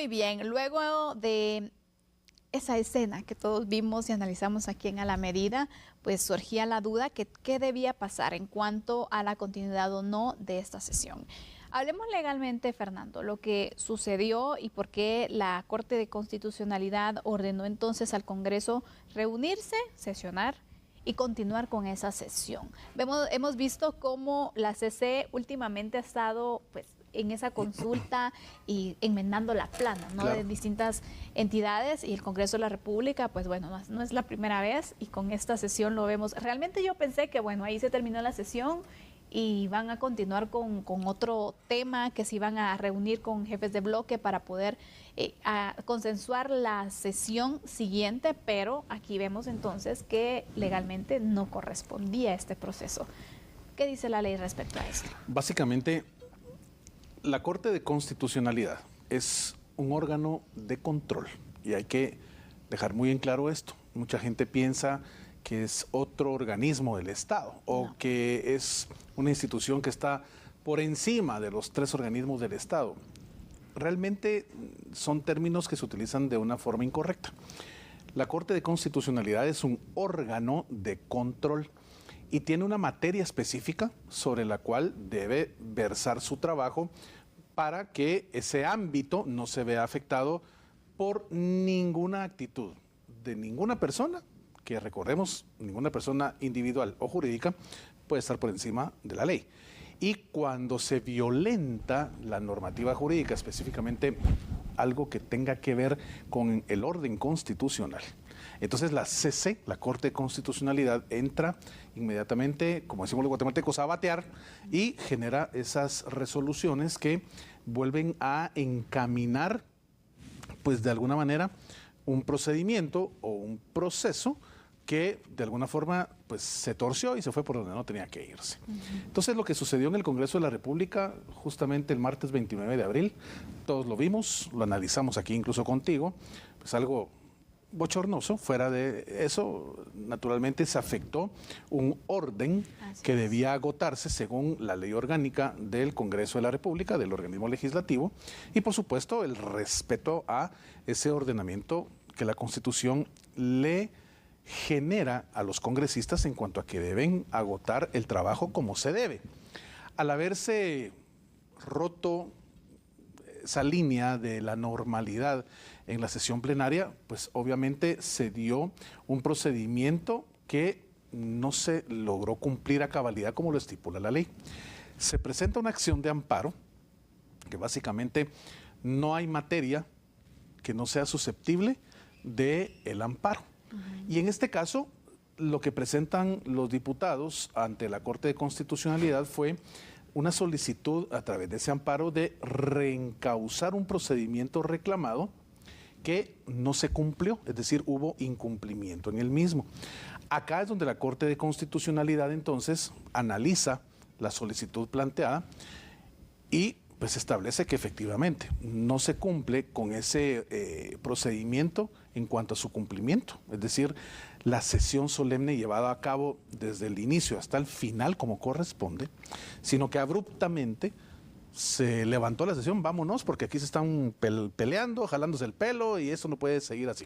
Muy bien, luego de esa escena que todos vimos y analizamos aquí en A la Medida, pues surgía la duda que qué debía pasar en cuanto a la continuidad o no de esta sesión. Hablemos legalmente, Fernando, lo que sucedió y por qué la Corte de Constitucionalidad ordenó entonces al Congreso reunirse, sesionar y continuar con esa sesión. Hemos visto cómo la CC últimamente ha estado pues en esa consulta y enmendando la plana, ¿no? Claro. De distintas entidades, y el Congreso de la República, pues bueno, no es la primera vez, y con esta sesión lo vemos. Realmente yo pensé que bueno, ahí se terminó la sesión y van a continuar con otro tema, que se iban a reunir con jefes de bloque para poder a consensuar la sesión siguiente, pero aquí vemos entonces que legalmente no correspondía este proceso. ¿Qué dice la ley respecto a esto? Básicamente, la Corte de Constitucionalidad es un órgano de control y hay que dejar muy en claro esto. Mucha gente piensa que es otro organismo del Estado o que es una institución que está por encima de los tres organismos del Estado. Realmente son términos que se utilizan de una forma incorrecta. La Corte de Constitucionalidad es un órgano de control y tiene una materia específica sobre la cual debe versar su trabajo para que ese ámbito no se vea afectado por ninguna actitud de ninguna persona, que recordemos, ninguna persona individual o jurídica puede estar por encima de la ley. Y cuando se violenta la normativa jurídica, específicamente algo que tenga que ver con el orden constitucional, entonces la CC, la Corte de Constitucionalidad, entra inmediatamente, como decimos los guatemaltecos, a batear y genera esas resoluciones que vuelven a encaminar, pues de alguna manera, un procedimiento o un proceso que de alguna forma pues se torció y se fue por donde no tenía que irse. Entonces lo que sucedió en el Congreso de la República justamente el martes 29 de abril, todos lo vimos, lo analizamos aquí incluso contigo, pues algo bochornoso. Fuera de eso, naturalmente se afectó un orden que debía agotarse según la ley orgánica del Congreso de la República, del organismo legislativo, y por supuesto el respeto a ese ordenamiento que la Constitución le genera a los congresistas en cuanto a que deben agotar el trabajo como se debe. Al haberse roto esa línea de la normalidad en la sesión plenaria, pues obviamente se dio un procedimiento que no se logró cumplir a cabalidad como lo estipula la ley. Se presenta una acción de amparo, que básicamente no hay materia que no sea susceptible del amparo. Y en este caso, lo que presentan los diputados ante la Corte de Constitucionalidad fue una solicitud a través de ese amparo de reencauzar un procedimiento reclamado que no se cumplió, es decir, hubo incumplimiento en el mismo. Acá es donde la Corte de Constitucionalidad entonces analiza la solicitud planteada y pues establece que efectivamente no se cumple con ese procedimiento en cuanto a su cumplimiento, es decir, la sesión solemne llevada a cabo desde el inicio hasta el final como corresponde, sino que abruptamente se levantó la sesión, vámonos, porque aquí se están peleando, jalándose el pelo y eso no puede seguir así.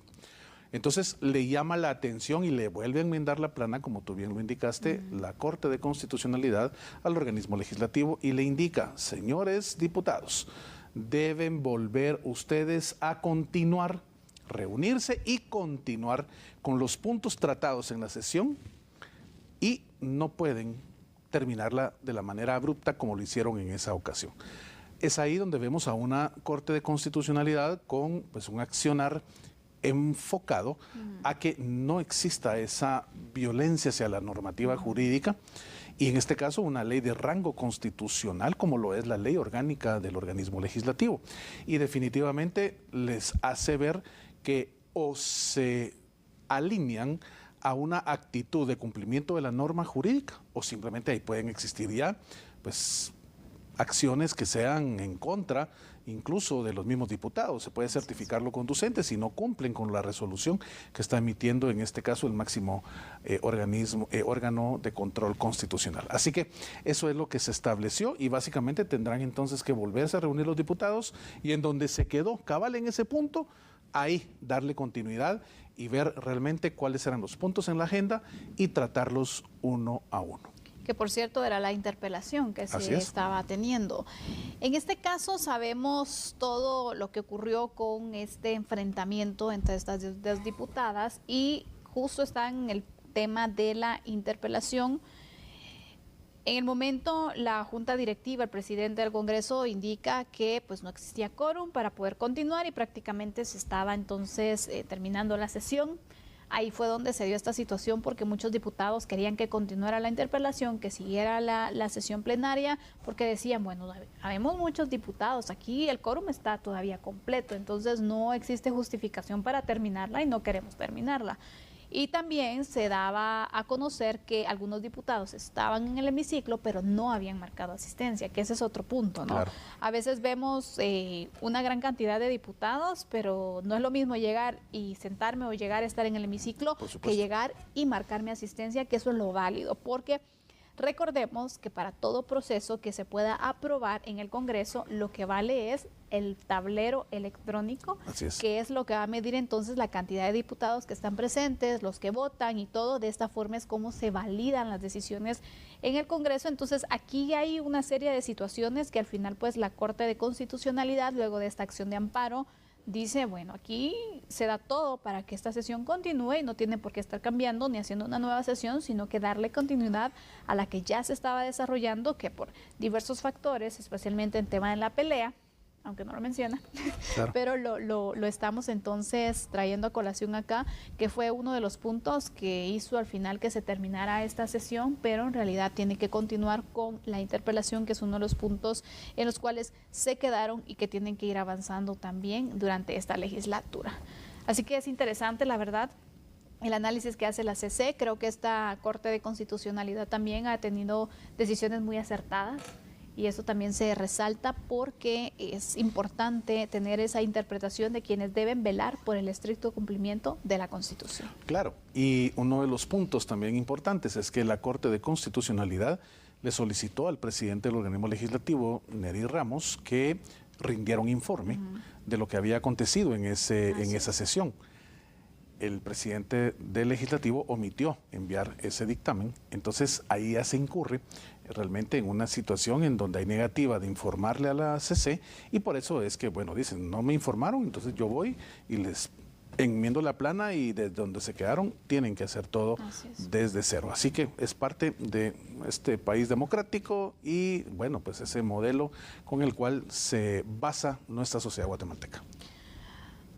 Entonces le llama la atención y le vuelve a enmendar la plana, como tú bien lo indicaste, la Corte de Constitucionalidad al organismo legislativo y le indica, señores diputados, deben volver ustedes a continuar, reunirse y continuar con los puntos tratados en la sesión y no pueden terminarla de la manera abrupta como lo hicieron en esa ocasión. Es ahí donde vemos a una Corte de Constitucionalidad con pues, un accionar enfocado a que no exista esa violencia hacia la normativa jurídica y en este caso una ley de rango constitucional como lo es la ley orgánica del organismo legislativo, y definitivamente les hace ver que o se alinean a una actitud de cumplimiento de la norma jurídica o simplemente ahí pueden existir ya pues acciones que sean en contra incluso de los mismos diputados. Se puede certificarlo conducente si no cumplen con la resolución que está emitiendo, en este caso, el máximo órgano de control constitucional. Así que eso es lo que se estableció y básicamente tendrán entonces que volverse a reunir los diputados y en donde se quedó cabal en ese punto, ahí darle continuidad y ver realmente cuáles eran los puntos en la agenda y tratarlos uno a uno. Que por cierto era la interpelación que se estaba teniendo. En este caso sabemos todo lo que ocurrió con este enfrentamiento entre estas dos diputadas y justo está en el tema de la interpelación. En el momento la Junta Directiva, el presidente del Congreso indica que pues no existía quórum para poder continuar y prácticamente se estaba entonces terminando la sesión. Ahí fue donde se dio esta situación porque muchos diputados querían que continuara la interpelación, que siguiera la sesión plenaria, porque decían, bueno, habemos muchos diputados, aquí el quórum está todavía completo, entonces no existe justificación para terminarla y no queremos terminarla. Y también se daba a conocer que algunos diputados estaban en el hemiciclo, pero no habían marcado asistencia, que ese es otro punto, ¿no? Claro. A veces vemos una gran cantidad de diputados, pero no es lo mismo llegar y sentarme o llegar a estar en el hemiciclo que llegar y marcarme asistencia, que eso es lo válido, porque recordemos que para todo proceso que se pueda aprobar en el Congreso, lo que vale es el tablero electrónico, que es lo que va a medir entonces la cantidad de diputados que están presentes, los que votan y todo. De esta forma es como se validan las decisiones en el Congreso. Entonces aquí hay una serie de situaciones que al final pues la Corte de Constitucionalidad, luego de esta acción de amparo, dice, bueno, aquí se da todo para que esta sesión continúe y no tiene por qué estar cambiando ni haciendo una nueva sesión, sino que darle continuidad a la que ya se estaba desarrollando, que por diversos factores, especialmente en tema de la pelea, aunque no lo menciona, claro, pero lo estamos entonces trayendo a colación acá, que fue uno de los puntos que hizo al final que se terminara esta sesión, pero en realidad tiene que continuar con la interpelación, que es uno de los puntos en los cuales se quedaron y que tienen que ir avanzando también durante esta legislatura. Así que es interesante, la verdad, el análisis que hace la CC. Creo que esta Corte de Constitucionalidad también ha tenido decisiones muy acertadas. Y eso también se resalta porque es importante tener esa interpretación de quienes deben velar por el estricto cumplimiento de la Constitución. Claro, y uno de los puntos también importantes es que la Corte de Constitucionalidad le solicitó al presidente del organismo legislativo, Nery Ramos, que rindiera un informe de lo que había acontecido en esa sesión. El presidente del legislativo omitió enviar ese dictamen, entonces ahí ya se incurre realmente en una situación en donde hay negativa de informarle a la CC y por eso es que, bueno, dicen, no me informaron, entonces yo voy y les enmiendo la plana y desde donde se quedaron tienen que hacer todo desde cero. Así que es parte de este país democrático y, bueno, pues ese modelo con el cual se basa nuestra sociedad guatemalteca.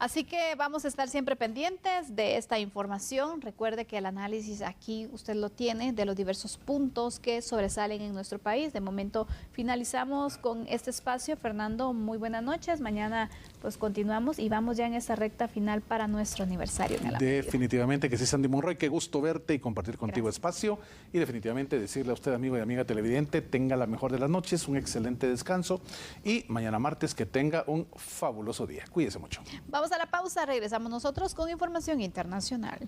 Así que vamos a estar siempre pendientes de esta información. Recuerde que el análisis aquí usted lo tiene de los diversos puntos que sobresalen en nuestro país. De momento finalizamos con este espacio. Fernando, muy buenas noches. Mañana pues continuamos y vamos ya en esa recta final para nuestro aniversario. Definitivamente que sí, Sandy Monroy. Qué gusto verte y compartir contigo espacio. Y definitivamente decirle a usted, amigo y amiga televidente, tenga la mejor de las noches, un excelente descanso y mañana martes que tenga un fabuloso día. Cuídese mucho. Vamos a la pausa, regresamos nosotros con información internacional.